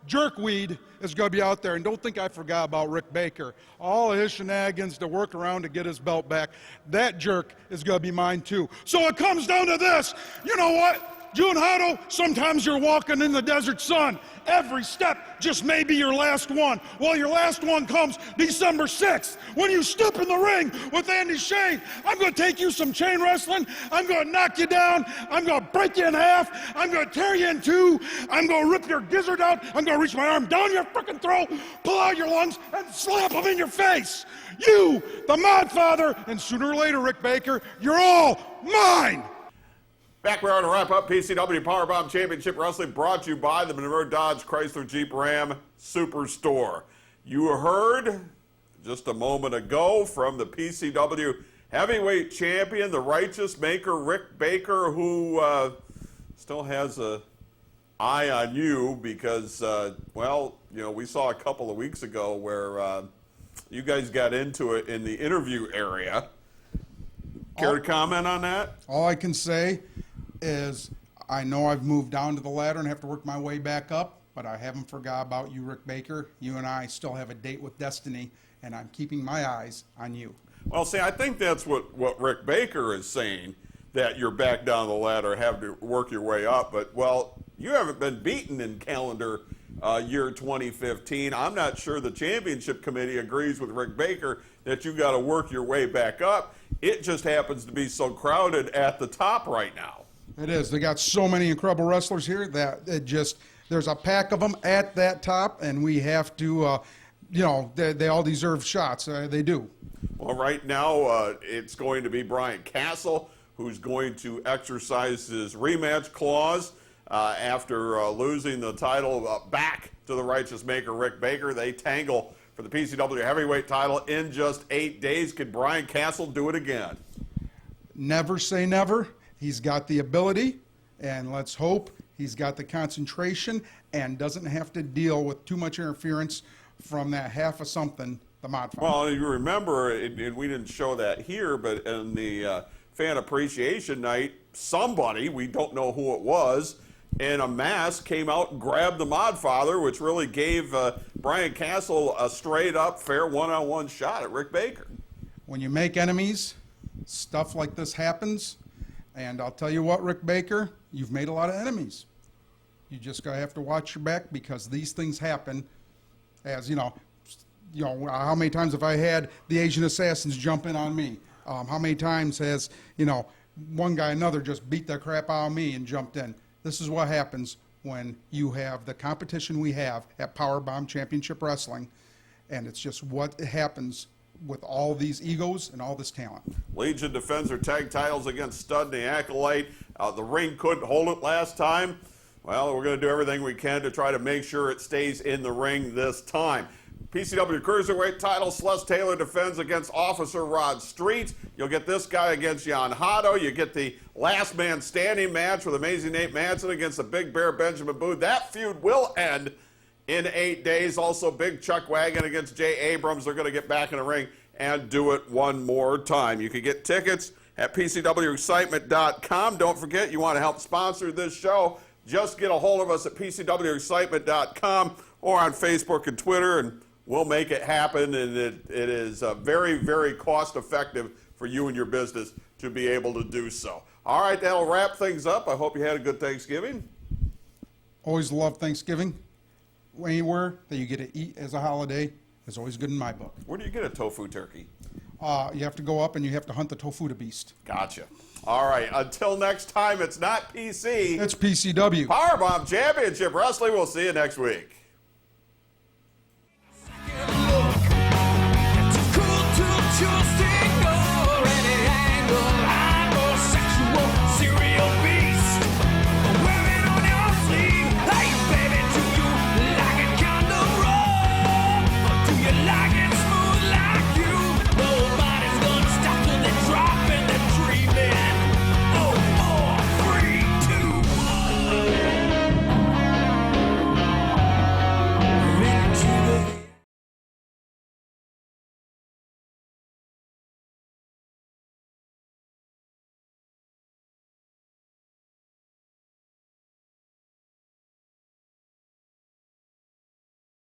jerkweed, is going to be out there. And don't think I forgot about Rick Baker. All of his shenanigans to work around to get his belt back. That jerk is going to be mine too. So it comes down to this. You know what? June Hotto, sometimes you're walking in the desert sun. Every step just may be your last one. Well, your last one comes December 6th when you step in the ring with Andy Shane. I'm going to take you some chain wrestling. I'm going to knock you down. I'm going to break you in half. I'm going to tear you in 2. I'm going to rip your gizzard out. I'm going to reach my arm down your freaking throat, pull out your lungs, and slap them in your face. You, the Modfather, and sooner or later, Rick Baker, you're all mine. Back we are to wrap up PCW Powerbomb Championship Wrestling, brought to you by the Monroe Dodge Chrysler Jeep Ram Superstore. You heard just a moment ago from the PCW Heavyweight Champion, the Righteous Maker Rick Baker, who still has an eye on you because, well, you know, we saw a couple of weeks ago where you guys got into it in the interview area. Care to comment on that? All I can say is I know I've moved down to the ladder and have to work my way back up, but I haven't forgot about you, Rick Baker. You and I still have a date with destiny, and I'm keeping my eyes on you. Well, see, I think that's what Rick Baker is saying, that you're back down the ladder, have to work your way up. But, well, you haven't been beaten in calendar year 2015. I'm not sure the championship committee agrees with Rick Baker that you got to work your way back up. It just happens to be so crowded at the top right now. It is. They got so many incredible wrestlers here that it just, there's a pack of them at that top, and we have to you know, they all deserve shots. They do. Well, right now it's going to be Brian Castle who's going to exercise his rematch clause after losing the title back to the Righteous Maker, Rick Baker. They tangle for the PCW heavyweight title in just 8 days. Could Brian Castle do it again? Never say never. He's got the ability, and let's hope he's got the concentration and doesn't have to deal with too much interference from that half of something, the Mod Father. Well, you remember, and we didn't show that here, but in the fan appreciation night, somebody, we don't know who it was, in a mask came out and grabbed the Mod Father, which really gave Brian Castle a straight-up, fair one-on-one shot at Rick Baker. When you make enemies, stuff like this happens. And I'll tell you what, Rick Baker, you've made a lot of enemies. You just gotta have to watch your back because these things happen. As you know, how many times have I had the Asian assassins jump in on me? How many times has, you know, one guy another just beat the crap out of me and jumped in? This is what happens when you have the competition we have at Powerbomb Championship Wrestling, and it's just what happens with all these egos and all this talent. Legion defends their tag titles against Stud and the Acolyte. The ring couldn't hold it last time. Well, we're going to do everything we can to try to make sure it stays in the ring this time. PCW Cruiserweight title, Celeste Taylor defends against Officer Rod Street. You'll get this guy against Jan Hotto. You get the last man standing match with Amazing Nate Manson against the Big Bear Benjamin Boone. That feud will end in 8 days. Also, Big Chuck Wagon against Jay Abrams. They're going to get back in the ring and do it one more time. You can get tickets at PCWexcitement.com. Don't forget, you want to help sponsor this show, just get a hold of us at PCWexcitement.com or on Facebook and Twitter, and we'll make it happen. And it is very, very cost effective for you and your business to be able to do so. All right, that'll wrap things up. I hope you had a good Thanksgiving. Always love Thanksgiving. Anywhere that you get to eat as a holiday is always good in my book. Where do you get a tofu turkey? You have to go up and you have to hunt the tofu to beast. Gotcha. All right, until next time, it's not PC. It's PCW. Powerbomb Championship Wrestling. We'll see you next week.